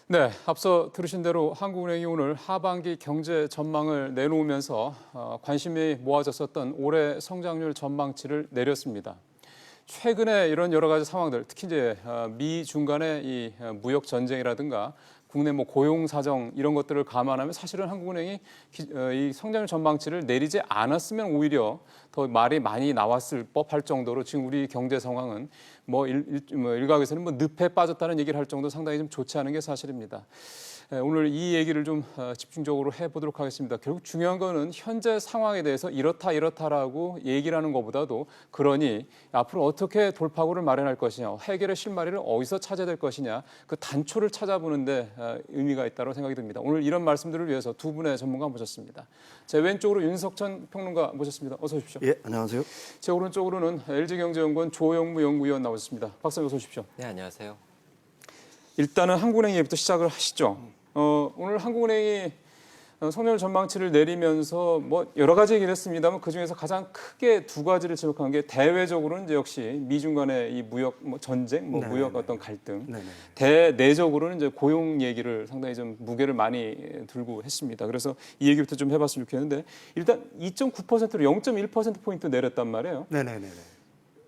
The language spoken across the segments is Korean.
네, 앞서 들으신 대로 한국은행이 오늘 하반기 경제 전망을 내놓으면서 관심이 모아졌었던 올해 성장률 전망치를 내렸습니다. 최근에 이런 여러 가지 상황들, 특히 이제 미중 간의 이 무역 전쟁이라든가 국내 뭐 고용 사정 이런 것들을 감안하면 사실은 한국은행이 이 성장률 전망치를 내리지 않았으면 오히려 더 말이 많이 나왔을 법할 정도로 지금 우리 경제 상황은 뭐 일각에서는 뭐 늪에 빠졌다는 얘기를 할 정도 상당히 좀 좋지 않은 게 사실입니다. 오늘 이 얘기를 좀 집중적으로 해보도록 하겠습니다. 결국 중요한 거는 현재 상황에 대해서 이렇다라고 얘기를 하는 것보다도 그러니 앞으로 어떻게 돌파구를 마련할 것이냐, 해결의 실마리를 어디서 찾아야 될 것이냐, 그 단초를 찾아보는 데 의미가 있다고 생각이 듭니다. 오늘 이런 말씀들을 위해서 두 분의 전문가 모셨습니다. 제 왼쪽으로 윤석천 평론가 모셨습니다. 어서 오십시오. 예, 안녕하세요. 제 오른쪽으로는 LG경제연구원 조영무 연구위원 나오셨습니다. 박사님 어서 오십시오. 네, 안녕하세요. 일단은 한국은행 얘기부터 시작을 하시죠. 오늘 한국은행이 성장률 전망치를 내리면서 뭐 여러 가지 얘기를 했습니다만 그 중에서 가장 크게 두 가지를 지적한 게 대외적으로는 이제 역시 미중 간의 이 무역 뭐 전쟁, 뭐 무역 어떤 갈등, 대내적으로는 이제 고용 얘기를 상당히 좀 무게를 많이 들고 했습니다. 그래서 이 얘기부터 좀 해봤으면 좋겠는데 일단 2.9%로 0.1% 포인트 내렸단 말이에요. 네네네.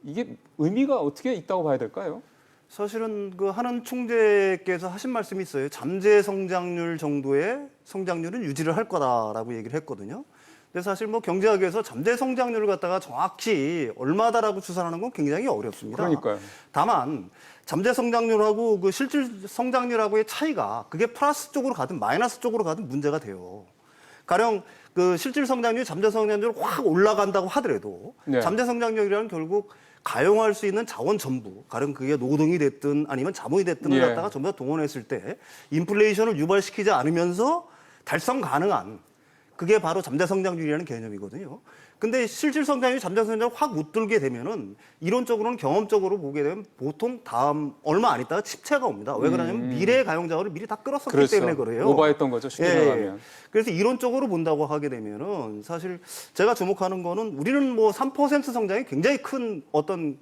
이게 의미가 어떻게 있다고 봐야 될까요? 사실은 그 한은 총재께서 하신 말씀이 있어요. 잠재 성장률 정도의 성장률은 유지를 할 거다라고 얘기를 했거든요. 근데 사실 뭐 경제학에서 잠재 성장률을 갖다가 정확히 얼마다라고 추산하는 건 굉장히 어렵습니다. 그러니까요. 다만 잠재 성장률하고 그 실질 성장률하고의 차이가 그게 플러스 쪽으로 가든 마이너스 쪽으로 가든 문제가 돼요. 가령 그 실질 성장률, 잠재 성장률이 확 올라간다고 하더라도 네. 잠재 성장률이라는 결국 가용할 수 있는 자원 전부, 가령 그게 노동이 됐든 아니면 자본이 됐든을 갖다가 전부 다 동원했을 때 인플레이션을 유발시키지 않으면서 달성 가능한 그게 바로 잠재 성장률이라는 개념이거든요. 근데 실질 성장률이 잠재 성장률을 확 웃돌게 되면은 이론적으로는 경험적으로 보게 되면 보통 다음 얼마 안 있다가 침체가 옵니다. 왜 그러냐면 미래의 가용 자원을 미리 다 끌었었기 그렇죠. 때문에 그래요. 오버했던 거죠. 쉽게 말하면. 그래서 이론적으로 본다고 하게 되면은 사실 제가 주목하는 거는 우리는 뭐 3% 성장이 굉장히 큰 어떤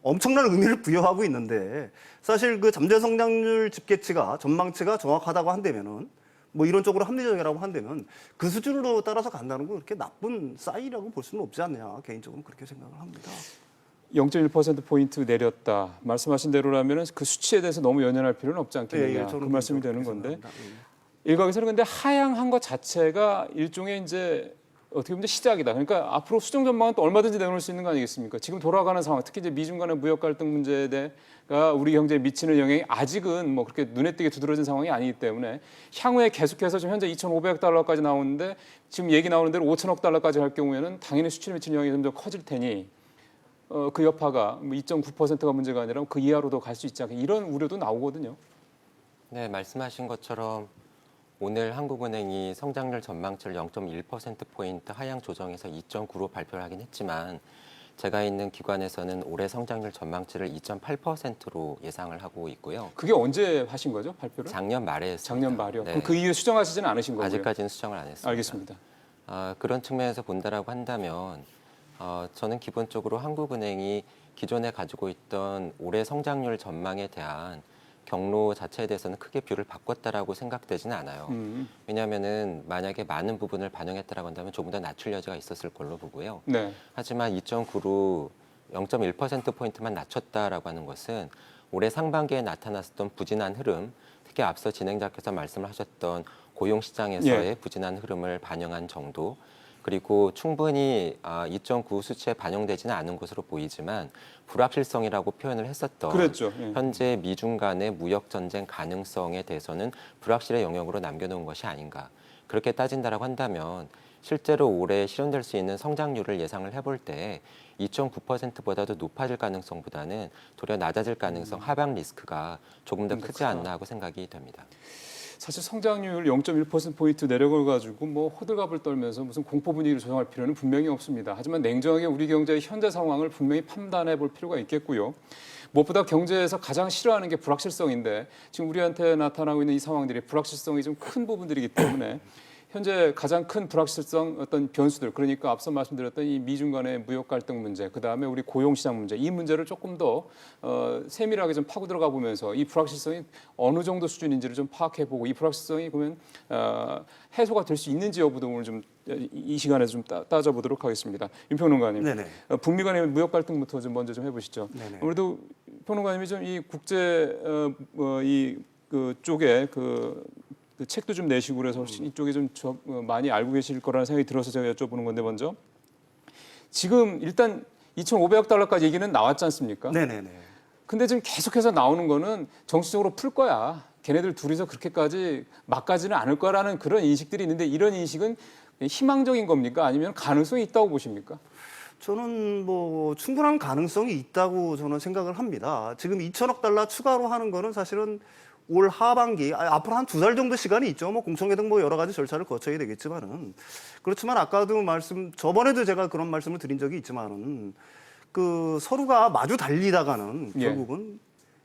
엄청난 의미를 부여하고 있는데 사실 그 잠재 성장률 집계치가 전망치가 정확하다고 한다면은 뭐 이론적으로 합리적이라고 한다면 그 수준으로 따라서 간다는 건 그렇게 나쁜 싸이라고 볼 수는 없지 않냐 개인적으로 그렇게 생각을 합니다. 0.1%포인트 내렸다. 말씀하신 대로라면 그 수치에 대해서 너무 연연할 필요는 없지 않겠느냐. 그 말씀이 되는 건데. 일각에서는 근데 하향한 것 자체가 일종의 이제 어떻게 보면 시작이다. 그러니까 앞으로 수정 전망은 또 얼마든지 내놓을 수 있는 거 아니겠습니까? 지금 돌아가는 상황, 특히 이제 미중 간의 무역 갈등 문제가 우리 경제에 미치는 영향이 아직은 뭐 그렇게 눈에 띄게 두드러진 상황이 아니기 때문에 향후에 계속해서 지금 현재 2,500달러까지 나오는데 지금 얘기 나오는 대로 5천억 달러까지 할 경우에는 당연히 수출에 미치는 영향이 점점 커질 테니 그 여파가 2.9%가 문제가 아니라 그 이하로도 갈 수 있지 않게 이런 우려도 나오거든요. 네, 말씀하신 것처럼 오늘 한국은행이 성장률 전망치를 0.1%포인트 하향 조정해서 2.9로 발표를 하긴 했지만 제가 있는 기관에서는 올해 성장률 전망치를 2.8%로 예상을 하고 있고요. 그게 언제 하신 거죠, 발표를? 작년 말에 했습니다. 작년 말이요? 네. 그럼 그 이후에 수정하시지는 않으신 거고요? 아직까지는 수정을 안 했습니다. 알겠습니다. 그런 측면에서 본다라고 한다면 저는 기본적으로 한국은행이 기존에 가지고 있던 올해 성장률 전망에 대한 경로 자체에 대해서는 크게 뷰를 바꿨다라고 생각되지는 않아요. 왜냐하면은 만약에 많은 부분을 반영했다라고 한다면 조금 더 낮출 여지가 있었을 걸로 보고요. 네. 하지만 2.9로 0.1%포인트만 낮췄다라고 하는 것은 올해 상반기에 나타났었던 부진한 흐름, 특히 앞서 진행자께서 말씀을 하셨던 고용시장에서의 부진한 흐름을 반영한 정도, 그리고 충분히 2.9 수치에 반영되지는 않은 것으로 보이지만 불확실성이라고 표현을 했었던 그랬죠. 현재 미중 간의 무역 전쟁 가능성에 대해서는 불확실의 영역으로 남겨놓은 것이 아닌가. 그렇게 따진다라고 한다면 실제로 올해 실현될 수 있는 성장률을 예상을 해볼 때 2.9%보다도 높아질 가능성보다는 도리어 낮아질 가능성, 하방 리스크가 조금 더 크지 않나 하고 생각이 됩니다. 사실 성장률 0.1%포인트 내려가지고 뭐 호들갑을 떨면서 무슨 공포 분위기를 조성할 필요는 분명히 없습니다. 하지만 냉정하게 우리 경제의 현재 상황을 분명히 판단해 볼 필요가 있겠고요. 무엇보다 경제에서 가장 싫어하는 게 불확실성인데 지금 우리한테 나타나고 있는 이 상황들이 불확실성이 좀 큰 부분들이기 때문에 현재 가장 큰 불확실성 어떤 변수들, 그러니까 앞서 말씀드렸던 이 미중 간의 무역 갈등 문제, 그 다음에 우리 고용 시장 문제, 이 문제를 조금 더 세밀하게 좀 파고 들어가 보면서 이 불확실성이 어느 정도 수준인지를 좀 파악해 보고 이 불확실성이 그러면 해소가 될 수 있는지 여부도 오늘 좀 이 시간에 좀 따져보도록 하겠습니다. 윤 평론가님, 네네. 북미 간의 무역 갈등부터 좀 먼저 좀 해보시죠. 네네. 아무래도 평론가님이 좀 이 국제 그 쪽에 그 책도 좀 내시고 그래서 이쪽에 좀 많이 알고 계실 거라는 생각이 들어서 제가 여쭤보는 건데 먼저 지금 일단 2,500억 달러까지 얘기는 나왔지 않습니까? 네네네. 근데 지금 계속해서 나오는 거는 정치적으로 풀 거야. 걔네들 둘이서 그렇게까지 막가지는 않을 거라는 그런 인식들이 있는데 이런 인식은 희망적인 겁니까? 아니면 가능성이 있다고 보십니까? 저는 뭐 충분한 가능성이 있다고 저는 생각을 합니다. 지금 2천억 달러 추가로 하는 거는 사실은 올 하반기, 앞으로 한 2달 정도 시간이 있죠. 뭐 공청회 등 뭐 여러 가지 절차를 거쳐야 되겠지만은. 그렇지만 아까도 저번에도 제가 그런 말씀을 드린 적이 있지만은 그 서로가 마주 달리다가는 예. 결국은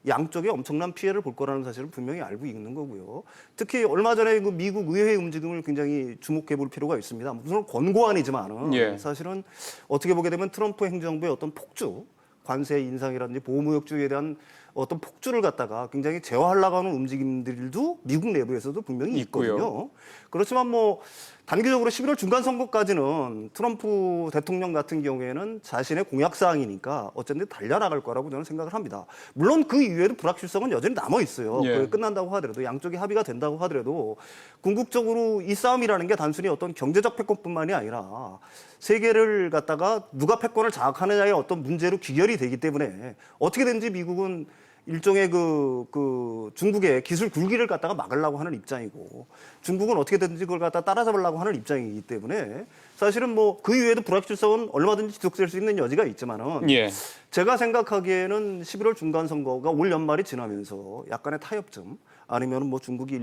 양쪽에 엄청난 피해를 볼 거라는 사실을 분명히 알고 있는 거고요. 특히 얼마 전에 그 미국 의회 움직임을 굉장히 주목해 볼 필요가 있습니다. 무슨 권고안이지만은 예. 사실은 어떻게 보게 되면 트럼프 행정부의 어떤 폭주, 관세 인상이라든지 보호무역주의에 대한 어떤 폭주를 갖다가 굉장히 제어하려고 하는 움직임들도 미국 내부에서도 분명히 있거든요. 있고요. 그렇지만 뭐 단기적으로 11월 중간 선거까지는 트럼프 대통령 같은 경우에는 자신의 공약 사항이니까 어쨌든 달려나갈 거라고 저는 생각을 합니다. 물론 그 이후에도 불확실성은 여전히 남아 있어요. 예. 그게 끝난다고 하더라도 양쪽이 합의가 된다고 하더라도 궁극적으로 이 싸움이라는 게 단순히 어떤 경제적 패권뿐만이 아니라 세계를 갖다가 누가 패권을 장악하느냐의 어떤 문제로 귀결이 되기 때문에 어떻게든지 미국은 일종의 그 중국의 기술 굴기를 갖다가 막으려고 하는 입장이고 중국은 어떻게든지 그걸 갖다 따라잡으려고 하는 입장이기 때문에 사실은 뭐 그 이후에도 불확실성은 얼마든지 지속될 수 있는 여지가 있지만은 예. 제가 생각하기에는 11월 중간 선거가 올 연말이 지나면서 약간의 타협점 아니면 뭐 중국이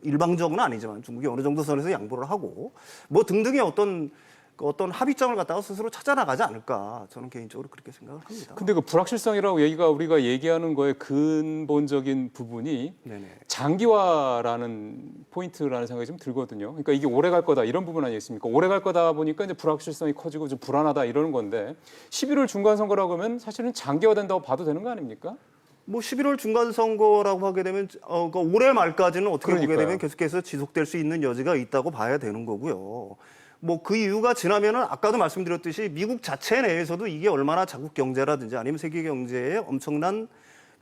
일방적은 아니지만 중국이 어느 정도 선에서 양보를 하고 뭐 등등의 어떤 합의점을 갖다가 스스로 찾아나가지 않을까 저는 개인적으로 그렇게 생각을 합니다. 근데 그 불확실성이라고 얘기가 우리가 얘기하는 거의 근본적인 부분이 네네. 장기화라는 포인트라는 생각이 좀 들거든요. 그러니까 이게 오래 갈 거다 이런 부분 아니겠습니까? 오래 갈 거다 보니까 이제 불확실성이 커지고 좀 불안하다 이러는 건데 11월 중간 선거라고 하면 사실은 장기화된다고 봐도 되는 거 아닙니까? 뭐 11월 중간 선거라고 하게 되면 그러니까 올해 말까지는 어떻게 보게 그러니까요. 되면 계속해서 지속될 수 있는 여지가 있다고 봐야 되는 거고요. 뭐 그 이유가 지나면은 아까도 말씀드렸듯이 미국 자체 내에서도 이게 얼마나 자국 경제라든지 아니면 세계 경제에 엄청난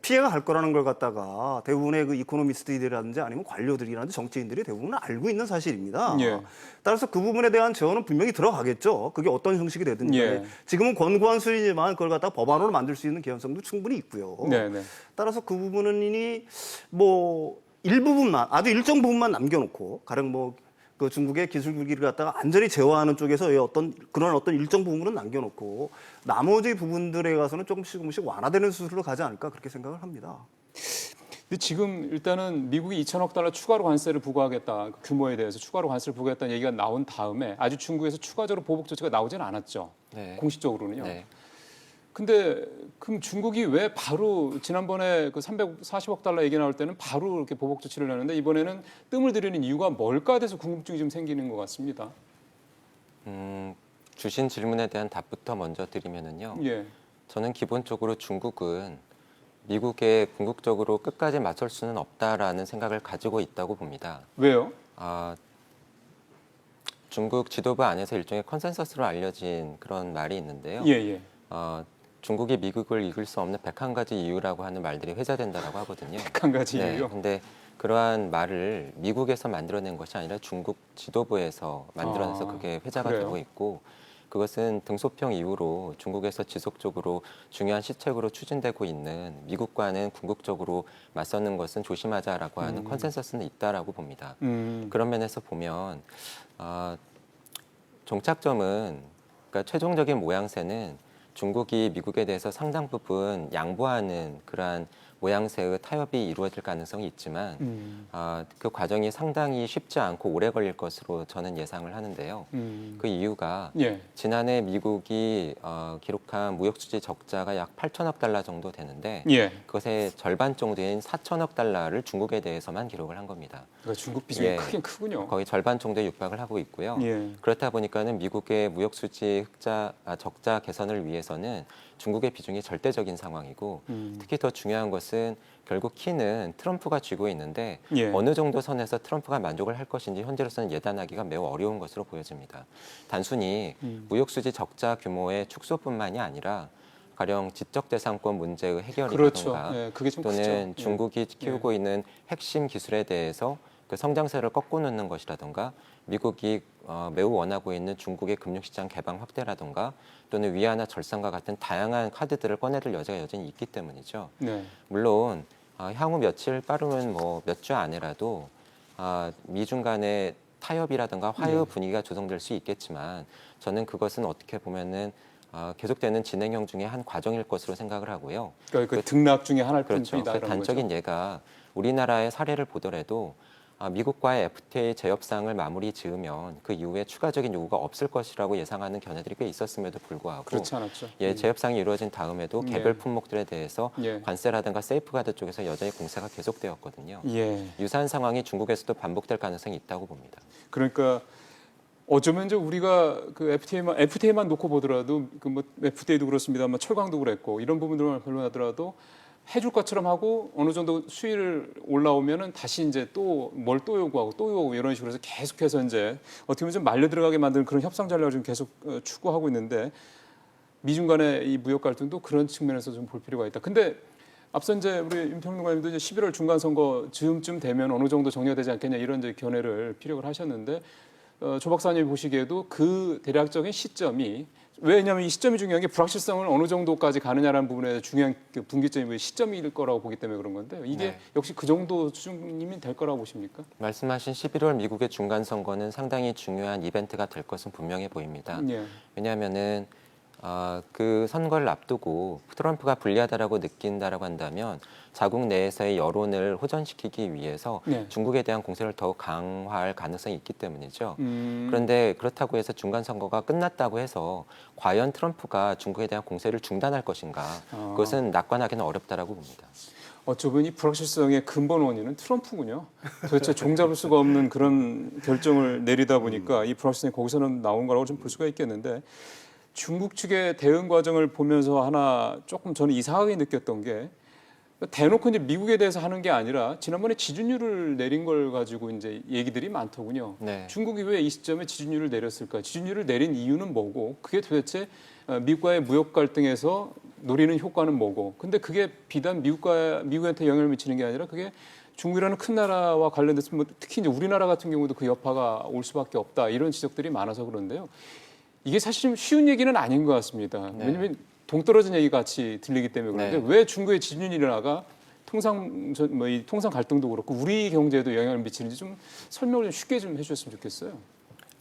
피해가 갈 거라는 걸 갖다가 대부분의 그 이코노미스트들이라든지 아니면 관료들이라든지 정치인들이 대부분 알고 있는 사실입니다. 예. 따라서 그 부분에 대한 제어는 분명히 들어가겠죠. 그게 어떤 형식이 되든지. 예. 지금은 권고안 수준이지만 그걸 갖다가 법안으로 만들 수 있는 개연성도 충분히 있고요. 네네. 따라서 그 부분은 뭐 일부분만 아주 일정 부분만 남겨놓고 가령 뭐 그 중국의 기술 굴기를 갖다가 안전히 제어하는 쪽에서의 그런 어떤 일정 부분은 남겨놓고 나머지 부분들에 가서는 조금씩 완화되는 수술로 가지 않을까 그렇게 생각을 합니다. 근데 지금 일단은 미국이 2천억 달러 추가로 관세를 부과하겠다 그 규모에 대해서 추가로 관세를 부과했다는 얘기가 나온 다음에 아직 중국에서 추가적으로 보복 조치가 나오지는 않았죠. 네. 공식적으로는요. 네. 근데 그럼 중국이 왜 바로 지난번에 그 340억 달러 얘기 나올 때는 바로 이렇게 보복 조치를 내는데 이번에는 뜸을 들이는 이유가 뭘까 돼서 궁금증이 좀 생기는 것 같습니다. 주신 질문에 대한 답부터 먼저 드리면은요. 예. 저는 기본적으로 중국은 미국에 궁극적으로 끝까지 맞설 수는 없다라는 생각을 가지고 있다고 봅니다. 왜요? 중국 지도부 안에서 일종의 컨센서스로 알려진 그런 말이 있는데요. 예, 예. 중국이 미국을 이길 수 없는 101가지 이유라고 하는 말들이 회자된다고 하거든요. 한 가지 네, 이유요. 근데 그러한 말을 미국에서 만들어낸 것이 아니라 중국 지도부에서 만들어내서 아, 그게 회자가 그래요? 되고 있고 그것은 등소평 이후로 중국에서 지속적으로 중요한 시책으로 추진되고 있는 미국과는 궁극적으로 맞서는 것은 조심하자라고 하는 컨센서스는 있다라고 봅니다. 그런 면에서 보면 종착점은 그러니까 최종적인 모양새는 중국이 미국에 대해서 상당 부분 양보하는 그러한 모양새의 타협이 이루어질 가능성이 있지만 그 과정이 상당히 쉽지 않고 오래 걸릴 것으로 저는 예상을 하는데요. 그 이유가 예. 지난해 미국이 기록한 무역수지 적자가 약 8천억 달러 정도 되는데 예. 그것의 절반 정도인 4천억 달러를 중국에 대해서만 기록을 한 겁니다. 그러니까 중국 비중이 예. 크긴 크군요. 거의 절반 정도에 육박을 하고 있고요. 예. 그렇다 보니까는 미국의 무역수지 적자 개선을 위해서는 중국의 비중이 절대적인 상황이고 특히 더 중요한 것은 결국 키는 트럼프가 쥐고 있는데 예. 어느 정도 선에서 트럼프가 만족을 할 것인지 현재로서는 예단하기가 매우 어려운 것으로 보여집니다. 단순히 무역수지 적자 규모의 축소뿐만이 아니라 가령 지적재산권 문제의 그렇죠. 해결이라든가 예, 그게 좀 또는 크죠. 예. 중국이 키우고 있는 핵심 기술에 대해서 그 성장세를 꺾고 놓는 것이라든가 미국이 매우 원하고 있는 중국의 금융시장 개방 확대라든가 또는 위안화 절상과 같은 다양한 카드들을 꺼내들 여지가 여전히 있기 때문이죠. 네. 물론 향후 며칠 빠르면 뭐 몇 주 안에라도 미중 간의 타협이라든가 화해 분위기가 조성될 수 있겠지만 저는 그것은 어떻게 보면은 계속되는 진행형 중에 한 과정일 것으로 생각을 하고요. 그러니까 그 등락 중에 하나일 그렇죠. 뿐이다. 그 이런 단적인 거죠. 예가 우리나라의 사례를 보더라도 미국과의 FTA 재협상을 마무리 지으면 그 이후에 추가적인 요구가 없을 것이라고 예상하는 견해들이 꽤 있었음에도 불구하고 그렇지 않았죠. 예, 재협상이 이루어진 다음에도 예. 개별 품목들에 대해서 예. 관세라든가 세이프가드 쪽에서 여전히 공세가 계속되었거든요. 예. 유사한 상황이 중국에서도 반복될 가능성이 있다고 봅니다. 그러니까 어쩌면 이제 우리가 그 FTA만 놓고 보더라도 그 뭐 FTA도 그렇습니다만 철강도 그랬고 이런 부분들만 변론하더라도 해줄 것처럼 하고 어느 정도 수위를 올라오면은 다시 이제 또 뭘 또 요구하고 또 요구하고 이런 식으로 해서 계속해서 이제 어떻게 보면 좀 말려 들어가게 만드는 그런 협상 전략을 지금 계속 추구하고 있는데 미중 간의 이 무역 갈등도 그런 측면에서 좀 볼 필요가 있다. 근데 앞서 이제 우리 임평론가님도 이제 11월 중간 선거 즈음쯤 되면 어느 정도 정리가 되지 않겠냐 이런 이제 견해를 피력을 하셨는데 조 박사님이 보시기에도 그 대략적인 시점이 왜냐하면 이 시점이 중요한 게 불확실성을 어느 정도까지 가느냐라는 부분에 중요한 그 분기점이 시점일 거라고 보기 때문에 그런 건데 이게 네. 역시 그 정도 수준이면 될 거라고 보십니까? 말씀하신 11월 미국의 중간 선거는 상당히 중요한 이벤트가 될 것은 분명해 보입니다. 예. 왜냐하면은 그 선거를 앞두고 트럼프가 불리하다라고 느낀다라고 한다면 자국 내에서의 여론을 호전시키기 위해서 네. 중국에 대한 공세를 더욱 강화할 가능성이 있기 때문이죠. 그런데 그렇다고 해서 중간 선거가 끝났다고 해서 과연 트럼프가 중국에 대한 공세를 중단할 것인가? 그것은 낙관하기는 어렵다라고 봅니다. 어쩌면 이 불확실성의 근본 원인은 트럼프군요. 도대체 종잡을 수가 없는 그런 결정을 내리다 보니까 이 불확실성이 거기서는 나온 거라고 좀 볼 수가 있겠는데 중국 측의 대응 과정을 보면서 하나 조금 저는 이상하게 느꼈던 게 대놓고 이제 미국에 대해서 하는 게 아니라 지난번에 지준율을 내린 걸 가지고 이제 얘기들이 많더군요. 네. 중국이 왜 이 시점에 지준율을 내렸을까? 지준율을 내린 이유는 뭐고? 그게 도대체 미국과의 무역 갈등에서 노리는 효과는 뭐고? 근데 그게 비단 미국한테 영향을 미치는 게 아니라 그게 중국이라는 큰 나라와 관련돼서 뭐 특히 이제 우리나라 같은 경우도 그 여파가 올 수밖에 없다 이런 지적들이 많아서 그런데요. 이게 사실 좀 쉬운 얘기는 아닌 것 같습니다. 네. 왜냐하면 동떨어진 얘기 같이 들리기 때문에 그런데 네. 왜 중국의 지준율이나가 통상 이 통상 갈등도 그렇고 우리 경제에도 영향을 미치는지 좀 설명을 좀 쉽게 좀 해주셨으면 좋겠어요.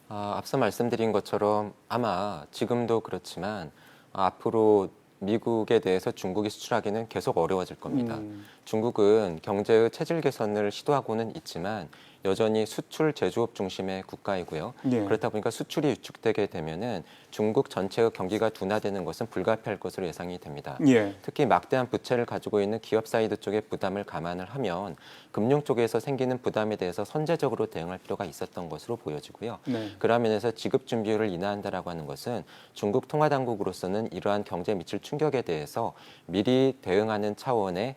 앞서 말씀드린 것처럼 아마 지금도 그렇지만 앞으로 미국에 대해서 중국이 수출하기는 계속 어려워질 겁니다. 중국은 경제의 체질 개선을 시도하고는 있지만 여전히 수출 제조업 중심의 국가이고요. 예. 그렇다 보니까 수출이 위축되게 되면은 중국 전체의 경기가 둔화되는 것은 불가피할 것으로 예상이 됩니다. 예. 특히 막대한 부채를 가지고 있는 기업 사이드 쪽의 부담을 감안을 하면 금융 쪽에서 생기는 부담에 대해서 선제적으로 대응할 필요가 있었던 것으로 보여지고요. 네. 그런 면에서 지급 준비율을 인하한다라고 하는 것은 중국 통화 당국으로서는 이러한 경제에 미칠 충격에 대해서 미리 대응하는 차원의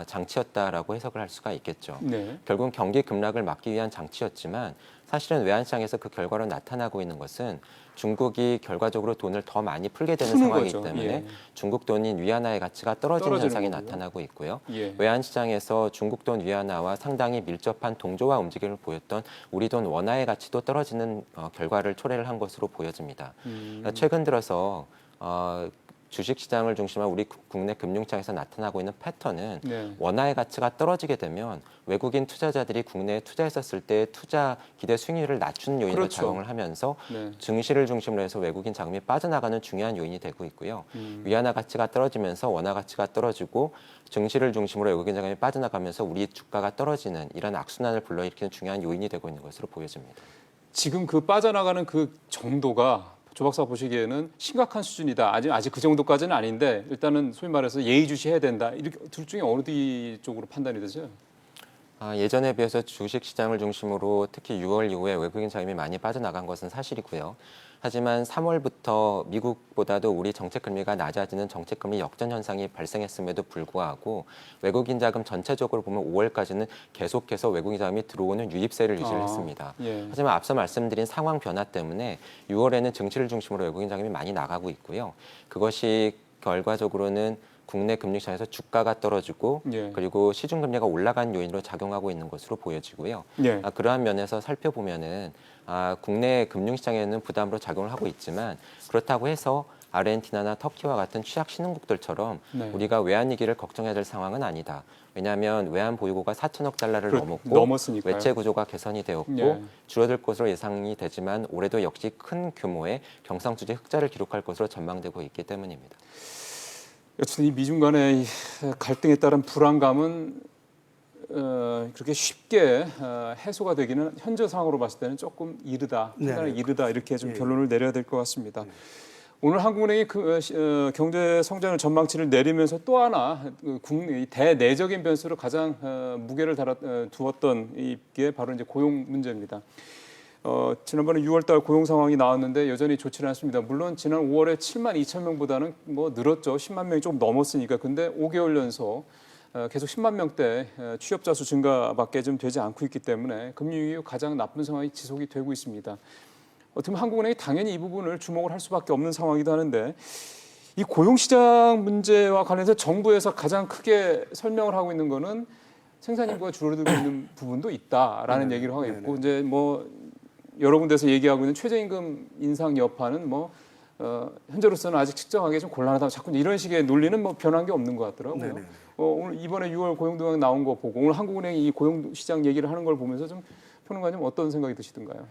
장치였다라고 해석을 할 수가 있겠죠. 네. 결국은 경기 급락을 막기 위한 장치였지만 사실은 외환시장에서 그 결과로 나타나고 있는 것은 중국이 결과적으로 돈을 더 많이 풀게 되는 푸는 상황이기 거죠. 때문에 예. 중국 돈인 위안화의 가치가 떨어지는 떨어지는 현상이 거고요. 나타나고 있고요. 예. 외환시장에서 중국 돈 위안화와 상당히 밀접한 동조화 움직임을 보였던 우리 돈 원화의 가치도 떨어지는 결과를 초래를 한 것으로 보여집니다. 그러니까 최근 들어서 주식시장을 중심으로 우리 국내 금융시장에서 나타나고 있는 패턴은 네. 원화의 가치가 떨어지게 되면 외국인 투자자들이 국내에 투자했었을 때 투자 기대 수익률을 낮추는 요인으로 그렇죠. 작용을 하면서 네. 증시를 중심으로 해서 외국인 자금이 빠져나가는 중요한 요인이 되고 있고요. 위안화 가치가 떨어지면서 원화 가치가 떨어지고 증시를 중심으로 외국인 자금이 빠져나가면서 우리 주가가 떨어지는 이런 악순환을 불러일으키는 중요한 요인이 되고 있는 것으로 보여집니다. 지금 그 빠져나가는 그 정도가 조 박사 보시기에는 심각한 수준이다. 아직 그 정도까지는 아닌데 일단은 소위 말해서 예의주시해야 된다. 이렇게 둘 중에 어느 쪽으로 판단이 되죠? 예전에 비해서 주식시장을 중심으로 특히 6월 이후에 외국인 자금이 많이 빠져나간 것은 사실이고요. 하지만 3월부터 미국보다도 우리 정책금리가 낮아지는 정책금리 역전 현상이 발생했음에도 불구하고 외국인 자금 전체적으로 보면 5월까지는 계속해서 외국인 자금이 들어오는 유입세를 유지를 했습니다. 예. 하지만 앞서 말씀드린 상황 변화 때문에 6월에는 증시를 중심으로 외국인 자금이 많이 나가고 있고요. 그것이 결과적으로는 국내 금융시장에서 주가가 떨어지고 예. 그리고 시중금리가 올라간 요인으로 작용하고 있는 것으로 보여지고요. 예. 그러한 면에서 살펴보면은 국내 금융시장에는 부담으로 작용을 하고 있지만 그렇다고 해서 아르헨티나나 터키와 같은 취약 신흥국들처럼 네. 우리가 외환위기를 걱정해야 될 상황은 아니다. 왜냐하면 외환 보유고가 4천억 달러를 넘었으니까요. 외채 구조가 개선이 되었고 예. 줄어들 것으로 예상이 되지만 올해도 역시 큰 규모의 경상수지 흑자를 기록할 것으로 전망되고 있기 때문입니다. 여튼 이 미중 간의 이 갈등에 따른 불안감은 그렇게 쉽게 해소가 되기는 현재 상황으로 봤을 때는 조금 이르다, 판단이 이르다 이렇게 좀 결론을 내려야 될 것 같습니다. 오늘 한국은행이 경제 성장을 전망치를 내리면서 또 하나 대내적인 변수로 가장 무게를 두었던 이게 바로 이제 고용 문제입니다. 지난번에 6월달 고용 상황이 나왔는데 여전히 좋지는 않습니다. 물론 지난 5월에 7만 2천 명보다는 뭐 늘었죠. 10만 명이 좀 넘었으니까. 근데 5개월 연속 계속 10만 명대 취업자 수 증가밖에 좀 되지 않고 있기 때문에 금융위기 가장 나쁜 상황이 지속이 되고 있습니다. 어떻게 보면 한국은행이 당연히 이 부분을 주목을 할 수밖에 없는 상황이기도 하는데 이 고용시장 문제와 관련해서 정부에서 가장 크게 설명을 하고 있는 거는 생산 인구가 줄어들고 있는 부분도 있다라는 얘기를 하고 있고 이제 뭐 여러 군데서 얘기하고 있는 최저임금 인상 여파는 현재로서는 아직 측정하기 좀 곤란하다. 자꾸 이런 식의 논리는 변한 게 없는 것 같더라고요. 오늘 이번에 6월 고용동향 나온 거 보고 오늘 한국은행이 이 고용시장 얘기를 하는 걸 보면서 좀 평론가님 어떤 생각이 드시던가요?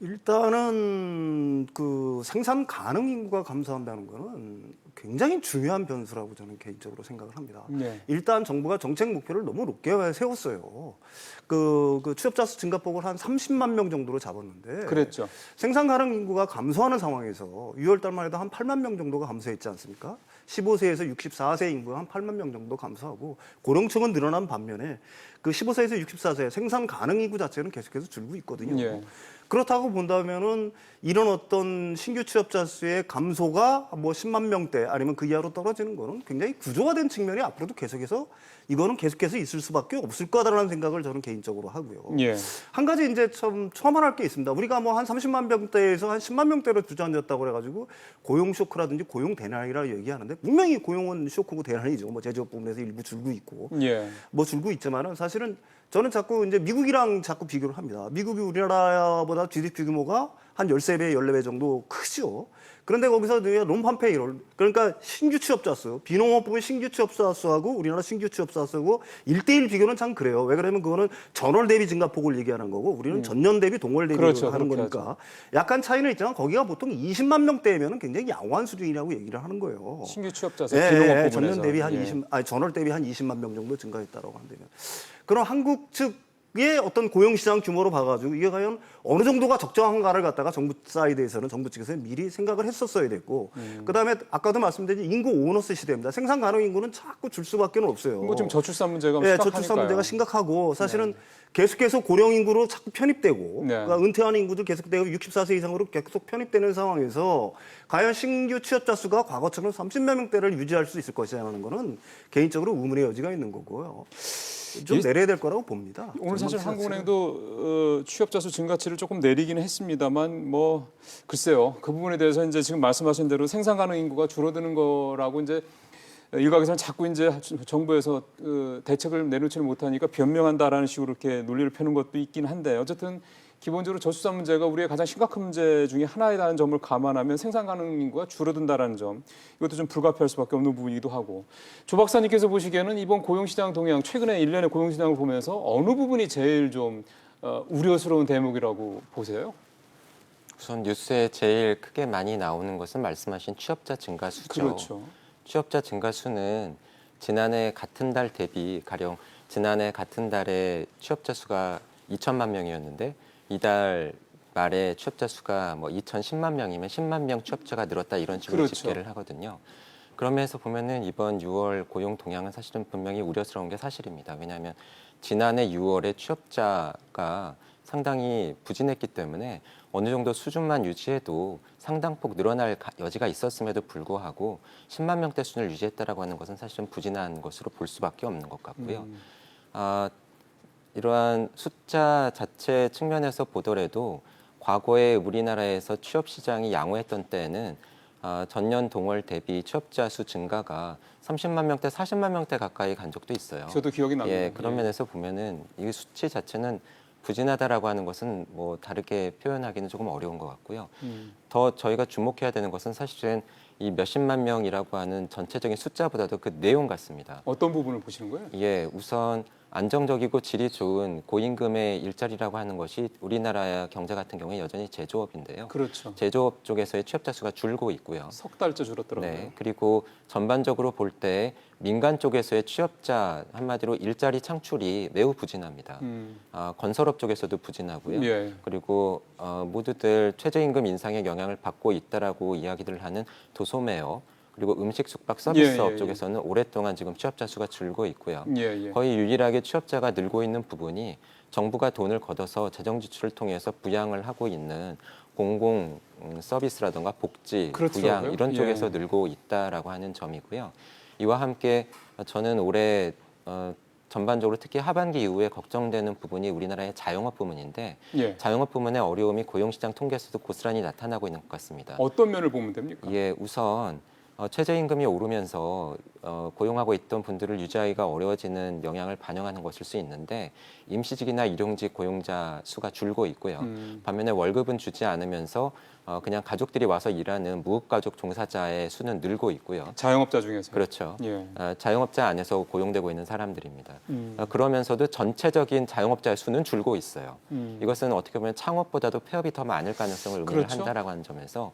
일단은 그 생산 가능 인구가 감소한다는 거는 굉장히 중요한 변수라고 저는 개인적으로 생각을 합니다. 네. 일단 정부가 정책 목표를 너무 높게 세웠어요. 그 취업자 수 증가폭을 한 30만 명 정도로 잡았는데 그랬죠. 생산 가능 인구가 감소하는 상황에서 6월 달만 해도 한 8만 명 정도가 감소했지 않습니까? 15세에서 64세 인구가 한 8만 명 정도 감소하고 고령층은 늘어난 반면에 그 15세에서 64세 생산 가능 인구 자체는 계속해서 줄고 있거든요. 예. 그렇다고 본다면은 이런 어떤 신규 취업자 수의 감소가 뭐 10만 명대 아니면 그 이하로 떨어지는 거는 굉장히 구조화된 측면이 앞으로도 계속해서 이거는 계속해서 있을 수밖에 없을 거다라는 생각을 저는 개인적으로 하고요. 예. 한 가지 이제 좀 첨언할 게 있습니다. 우리가 뭐 한 30만 명대에서 한 10만 명대로 주저앉았다고 그래가지고 고용 쇼크라든지 고용 대란이라 얘기하는데 분명히 고용은 쇼크고 대란이죠. 뭐 제조업 부분에서 일부 줄고 있고 예. 뭐 줄고 있지만은 사실은 저는 자꾸 이제 미국이랑 자꾸 비교를 합니다. 미국이 우리나라보다 GDP 규모가 한 13배, 14배 정도 크죠. 그런데 거기서 롬판 페이롤, 그러니까 신규 취업자 수, 비농업 부분 신규 취업자 수하고 우리나라 신규 취업자 수하고 1대1 비교는 참 그래요. 왜 그러면 그거는 전월 대비 증가폭을 얘기하는 거고 우리는 전년 대비 동월 대비를 그렇죠, 하는 거니까 하죠. 약간 차이는 있지만 거기가 보통 20만 명대면 굉장히 양호한 수준이라고 얘기를 하는 거예요. 신규 취업자 수 예, 비농업 예, 부분에서. 전년 대비 전월 대비 한 20만 명 정도 증가했다라고 한다면 그럼 한국 측의 어떤 고용시장 규모로 봐가지고 이게 과연 어느 정도가 적정한가를 갖다가 정부 사이드에서는 정부 측에서 미리 생각을 했었어야 됐고 그다음에 아까도 말씀드린 인구 오너스 시대입니다. 생산 가능 인구는 자꾸 줄 수밖에 없어요. 뭐 지금 저출산 문제가 예, 심각하니까요. 저출산 문제가 심각하고 사실은 계속해서 고령 인구로 자꾸 편입되고 네. 그러니까 은퇴하는 인구들 계속되고 64세 이상으로 계속 편입되는 상황에서 과연 신규 취업자 수가 과거처럼 30만 명대를 유지할 수 있을 것이냐는 거는 개인적으로 의문의 여지가 있는 거고요. 좀 내려야 될 거라고 봅니다. 오늘 사실 한국은행도 취업자 수 증가치를 조금 내리기는 했습니다만 뭐 글쎄요. 그 부분에 대해서 이제 지금 말씀하신 대로 생산 가능 인구가 줄어드는 거라고 이제 일각에서는 자꾸 이제 정부에서 대책을 내놓지를 못하니까 변명한다라는 식으로 이렇게 논리를 펴는 것도 있긴 한데 어쨌든 기본적으로 저수자 문제가 우리의 가장 심각한 문제 중에 하나이라는 점을 감안하면 생산 가능 인구가 줄어든다는 점, 이것도 좀 불가피할 수밖에 없는 부분이기도 하고, 조 박사님께서 보시기에는 이번 고용시장 동향, 최근에 일련의 고용시장을 보면서 어느 부분이 제일 좀 우려스러운 대목이라고 보세요? 우선 뉴스에 제일 크게 많이 나오는 것은 말씀하신 취업자 증가 수죠. 그렇죠. 취업자 증가 수는 지난해 같은 달 대비 가령 지난해 같은 달에 취업자 수가 2천만 명이었는데 이달 말에 취업자 수가 뭐 2,010만 명이면 10만 명 취업자가 늘었다 이런 식으로 그렇죠. 집계를 하거든요. 그러면서 보면은 이번 6월 고용 동향은 사실은 분명히 우려스러운 게 사실입니다. 왜냐하면 지난해 6월에 취업자가 상당히 부진했기 때문에 어느 정도 수준만 유지해도 상당폭 늘어날 여지가 있었음에도 불구하고 10만 명대 수준을 유지했다라고 하는 것은 사실은 부진한 것으로 볼 수밖에 없는 것 같고요. 이러한 숫자 자체 측면에서 보더라도 과거에 우리나라에서 취업 시장이 양호했던 때에는 전년 동월 대비 취업자 수 증가가 30만 명대, 40만 명대 가까이 간 적도 있어요. 저도 기억이 납니다. 예, 그런 면에서 보면은 이 수치 자체는 부진하다라고 하는 것은 뭐 다르게 표현하기는 조금 어려운 것 같고요. 더 저희가 주목해야 되는 것은 사실은 이 몇십만 명이라고 하는 전체적인 숫자보다도 그 내용 같습니다. 어떤 부분을 보시는 거예요? 예, 우선 안정적이고 질이 좋은 고임금의 일자리라고 하는 것이 우리나라 경제 같은 경우에 여전히 제조업인데요. 그렇죠. 제조업 쪽에서의 취업자 수가 줄고 있고요. 석 달째 줄었더라고요. 네, 그리고 전반적으로 볼 때 민간 쪽에서의 취업자 한마디로 일자리 창출이 매우 부진합니다. 건설업 쪽에서도 부진하고요. 예. 그리고 모두들 최저임금 인상의 영향을 받고 있다라고 이야기를 하는 도소매업 그리고 음식 숙박 서비스업 예, 예. 쪽에서는 오랫동안 지금 취업자 수가 줄고 있고요. 예, 예. 거의 유일하게 취업자가 늘고 있는 부분이 정부가 돈을 걷어서 재정 지출을 통해서 부양을 하고 있는 공공 서비스라든가 복지, 그렇더라고요. 부양 이런 쪽에서 예. 늘고 있다라고 하는 점이고요. 이와 함께 저는 올해 전반적으로 특히 하반기 이후에 걱정되는 부분이 우리나라의 자영업 부문인데 예. 자영업 부문의 어려움이 고용시장 통계에서도 고스란히 나타나고 있는 것 같습니다. 어떤 면을 보면 됩니까? 예, 우선 최저임금이 오르면서 고용하고 있던 분들을 유지하기가 어려워지는 영향을 반영하는 것일 수 있는데 임시직이나 일용직 고용자 수가 줄고 있고요. 반면에 월급은 주지 않으면서 그냥 가족들이 와서 일하는 무급가족 종사자의 수는 늘고 있고요. 자영업자 중에서. 그렇죠. 예. 자영업자 안에서 고용되고 있는 사람들입니다. 그러면서도 전체적인 자영업자의 수는 줄고 있어요. 이것은 어떻게 보면 창업보다도 폐업이 더 많을 가능성을 의미를 그렇죠. 한다라고 하는 점에서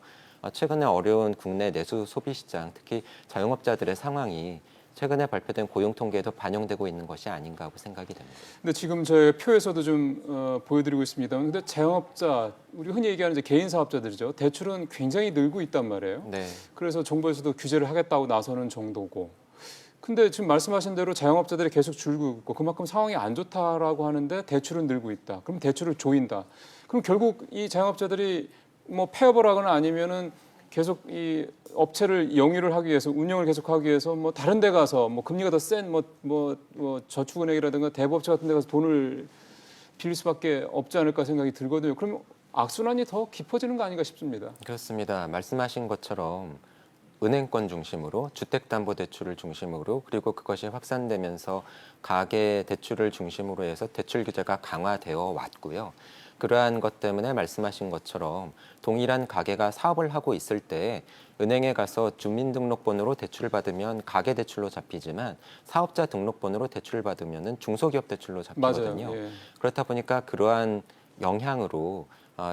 최근에 어려운 국내 내수 소비 시장, 특히 자영업자들의 상황이 최근에 발표된 고용 통계에도 반영되고 있는 것이 아닌가 하고 생각이 됩니다. 근데 지금 저희 표에서도 좀 보여드리고 있습니다. 근데 자영업자, 우리 흔히 얘기하는 이제 개인 사업자들이죠. 대출은 굉장히 늘고 있단 말이에요. 네. 그래서 정부에서도 규제를 하겠다고 나서는 정도고. 근데 지금 말씀하신 대로 자영업자들이 계속 줄고 있고 그만큼 상황이 안 좋다라고 하는데 대출은 늘고 있다. 그럼 대출을 조인다. 그럼 결국 이 자영업자들이 뭐 폐업을 하거나 아니면은 계속 이 업체를 영위를 하기 위해서 운영을 계속하기 위해서 뭐 다른 데 가서 뭐 금리가 더 센 뭐 저축은행이라든가 대부업체 같은 데 가서 돈을 빌릴 수밖에 없지 않을까 생각이 들거든요. 그럼 악순환이 더 깊어지는 거 아닌가 싶습니다. 그렇습니다. 말씀하신 것처럼 은행권 중심으로 주택담보대출을 중심으로 그리고 그것이 확산되면서 가계 대출을 중심으로 해서 대출 규제가 강화되어 왔고요. 그러한 것 때문에 말씀하신 것처럼 동일한 가게가 사업을 하고 있을 때 은행에 가서 주민등록번호로 대출을 받으면 가계대출로 잡히지만 사업자 등록번호로 대출을 받으면 중소기업 대출로 잡히거든요. 맞아요. 예. 그렇다 보니까 그러한 영향으로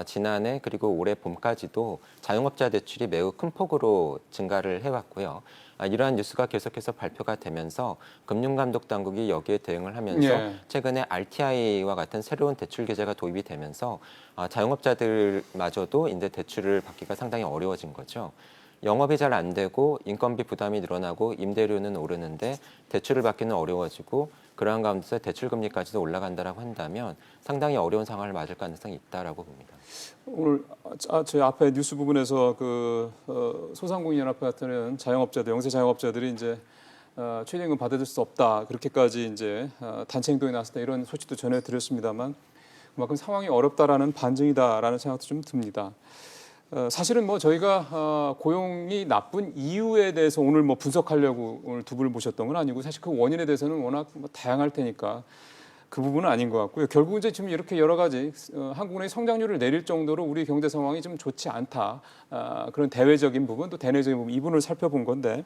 지난해 그리고 올해 봄까지도 자영업자 대출이 매우 큰 폭으로 증가를 해왔고요. 이러한 뉴스가 계속해서 발표가 되면서 금융감독당국이 여기에 대응을 하면서 예. 최근에 RTI와 같은 새로운 대출 규제가 도입이 되면서 자영업자들마저도 이제 대출을 받기가 상당히 어려워진 거죠. 영업이 잘 안 되고 인건비 부담이 늘어나고 임대료는 오르는데 대출을 받기는 어려워지고 그러한 가운데서 대출 금리까지도 올라간다라고 한다면 상당히 어려운 상황을 맞을 가능성이 있다라고 봅니다. 오늘 저희 앞에 뉴스 부분에서 그 소상공인연합회 같은 자영업자들, 영세 자영업자들이 이제 최저임금 받아줄 수 없다 그렇게까지 이제 단체 행동에 나섰다 이런 소식도 전해드렸습니다만 그만큼 상황이 어렵다라는 반증이다라는 생각도 좀 듭니다. 사실은 뭐 저희가 고용이 나쁜 이유에 대해서 오늘 뭐 분석하려고 오늘 두 분을 모셨던 건 아니고 사실 그 원인에 대해서는 워낙 뭐 다양할 테니까 그 부분은 아닌 것 같고요. 결국 이제 지금 이렇게 여러 가지 한국은행이 성장률을 내릴 정도로 우리 경제 상황이 좀 좋지 않다. 그런 대외적인 부분 또 대내적인 부분 이 부분을 살펴본 건데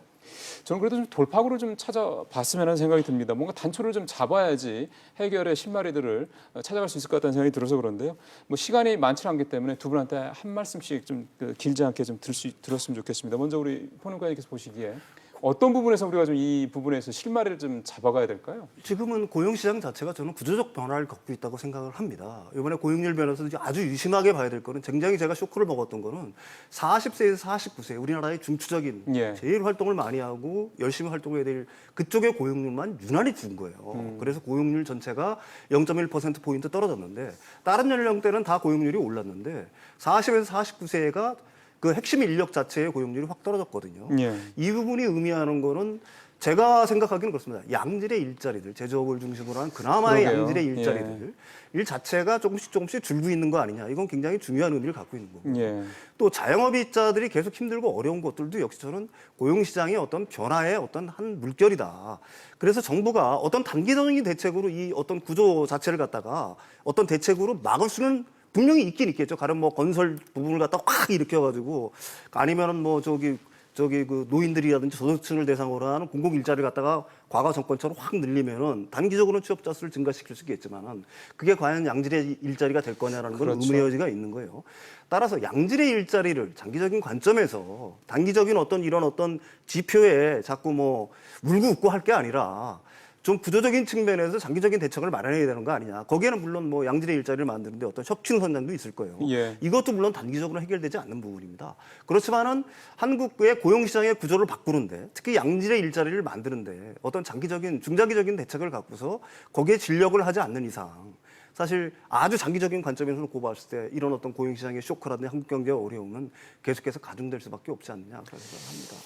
저는 그래도 좀 돌파구를 좀 찾아봤으면 하는 생각이 듭니다. 뭔가 단초를 좀 잡아야지 해결의 실마리들을 찾아갈 수 있을 것 같다는 생각이 들어서 그런데요. 뭐 시간이 많지 않기 때문에 두 분한테 한 말씀씩 좀 길지 않게 좀 들었으면 좋겠습니다. 먼저 우리 평론가님께서 보시기에 어떤 부분에서 우리가 좀 이 부분에서 실마리를 좀 잡아가야 될까요? 지금은 고용시장 자체가 저는 구조적 변화를 겪고 있다고 생각을 합니다. 이번에 고용률 변화에서 아주 유심하게 봐야 될 거는 굉장히 제가 쇼크를 먹었던 거는 40세에서 49세 우리나라의 중추적인 예. 제일 활동을 많이 하고 열심히 활동해야 될 그쪽의 고용률만 유난히 준 거예요. 그래서 고용률 전체가 0.1%포인트 떨어졌는데 다른 연령대는 다 고용률이 올랐는데 40에서 49세가 그 핵심 인력 자체의 고용률이 확 떨어졌거든요. 예. 이 부분이 의미하는 거는 제가 생각하기는 그렇습니다. 양질의 일자리들, 제조업을 중심으로 한 그나마의 그러게요. 양질의 일자리들, 일 자체가 조금씩 줄고 있는 거 아니냐. 이건 굉장히 중요한 의미를 갖고 있는 거고. 예. 또 자영업자들이 계속 힘들고 어려운 것들도 역시 저는 고용시장의 어떤 변화의 어떤 한 물결이다. 그래서 정부가 어떤 단기적인 대책으로 이 어떤 구조 자체를 갖다가 어떤 대책으로 막을 수는 분명히 있긴 있겠죠. 가령 뭐 건설 부분을 갖다 확 일으켜가지고 아니면은 뭐 저기 그 노인들이라든지 저소득층을 대상으로 하는 공공 일자리를 갖다가 과거 정권처럼 확 늘리면은 단기적으로는 취업자 수를 증가시킬 수 있겠지만은 그게 과연 양질의 일자리가 될 거냐라는 건 그렇죠. 의문의 여지가 있는 거예요. 따라서 양질의 일자리를 장기적인 관점에서 단기적인 어떤 이런 어떤 지표에 자꾸 뭐 울고 웃고 할 게 아니라 좀 구조적인 측면에서 장기적인 대책을 마련해야 되는 거 아니냐. 거기에는 물론 뭐 양질의 일자리를 만드는데 어떤 혁신 선장도 있을 거예요. 예. 이것도 물론 단기적으로 해결되지 않는 부분입니다. 그렇지만은 한국의 고용시장의 구조를 바꾸는데 특히 양질의 일자리를 만드는데 어떤 장기적인 중장기적인 대책을 갖고서 거기에 진력을 하지 않는 이상 사실 아주 장기적인 관점에서 놓고 봤을 때 이런 어떤 고용시장의 쇼크라든지 한국 경제의 어려움은 계속해서 가중될 수밖에 없지 않느냐 그런 생각을 합니다.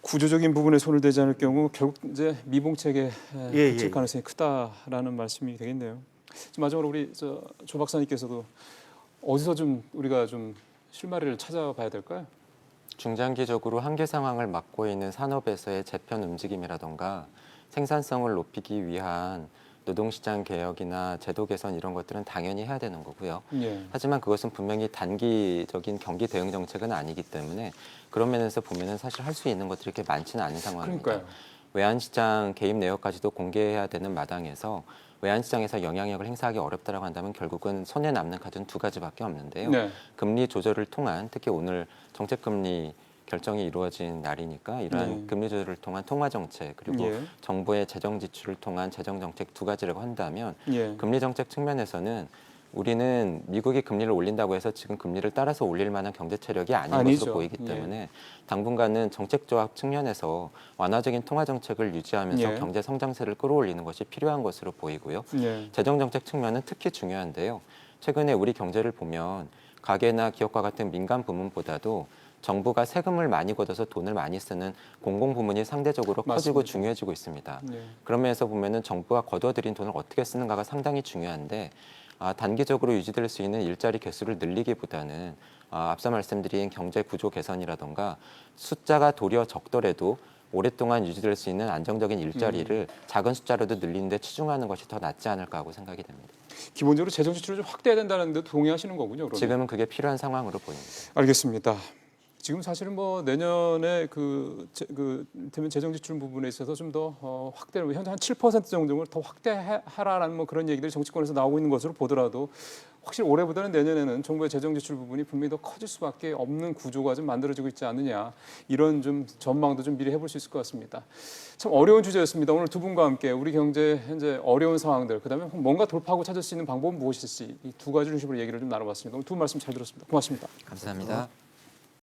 구조적인 부분에 손을 대지 않을 경우 결국 이제 미봉책에 갇힐 가능성이 크다라는 말씀이 되겠네요. 마지막으로 우리 조 박사님께서도 어디서 좀 우리가 좀 실마리를 찾아봐야 될까요? 중장기적으로 한계 상황을 맞고 있는 산업에서의 재편 움직임이라던가 생산성을 높이기 위한 노동시장 개혁이나 제도 개선 이런 것들은 당연히 해야 되는 거고요. 예. 하지만 그것은 분명히 단기적인 경기 대응 정책은 아니기 때문에 그런 면에서 보면은 사실 할 수 있는 것들이 그렇게 많지는 않은 상황입니다. 그러니까요. 외환시장 개입 내역까지도 공개해야 되는 마당에서 외환시장에서 영향력을 행사하기 어렵다라고 한다면 결국은 손에 남는 카드는 두 가지밖에 없는데요. 네. 금리 조절을 통한 특히 오늘 정책금리 결정이 이루어진 날이니까 이러한 네. 금리 조절을 통한 통화 정책 그리고 예. 정부의 재정 지출을 통한 재정 정책 두 가지라고 한다면 예. 금리 정책 측면에서는 우리는 미국이 금리를 올린다고 해서 지금 금리를 따라서 올릴 만한 경제 체력이 아닌 아니죠. 것으로 보이기 예. 때문에 당분간은 정책 조합 측면에서 완화적인 통화 정책을 유지하면서 예. 경제 성장세를 끌어올리는 것이 필요한 것으로 보이고요. 예. 재정 정책 측면은 특히 중요한데요. 최근에 우리 경제를 보면 가계나 기업과 같은 민간 부문보다도 정부가 세금을 많이 걷어서 돈을 많이 쓰는 공공 부문이 상대적으로 커지고 맞습니다. 중요해지고 있습니다. 예. 그런 면에서 보면은 정부가 거둬들인 돈을 어떻게 쓰는가가 상당히 중요한데 단기적으로 유지될 수 있는 일자리 개수를 늘리기보다는 앞서 말씀드린 경제 구조 개선이라던가 숫자가 도리어 적더라도 오랫동안 유지될 수 있는 안정적인 일자리를 작은 숫자로도 늘리는 데 치중하는 것이 더 낫지 않을까 하고 생각이 됩니다. 기본적으로 재정 지출을 좀 확대해야 된다는 데 동의하시는 거군요. 그러면. 지금은 그게 필요한 상황으로 보입니다. 알겠습니다. 지금 사실은 뭐 내년에 되면 재정 지출 부분에 있어서 좀 더 확대를 현재 한 7% 정도를 더 확대하라는 뭐 그런 얘기들이 정치권에서 나오고 있는 것으로 보더라도 확실히 올해보다는 내년에는 정부의 재정 지출 부분이 분명히 더 커질 수밖에 없는 구조가 좀 만들어지고 있지 않느냐 이런 좀 전망도 좀 미리 해볼 수 있을 것 같습니다. 참 어려운 주제였습니다. 오늘 두 분과 함께 우리 경제 현재 어려운 상황들 그다음에 뭔가 돌파하고 찾을 수 있는 방법은 무엇일지 이 두 가지 중심으로 얘기를 좀 나눠봤습니다. 오늘 두 분 말씀 잘 들었습니다. 고맙습니다. 감사합니다.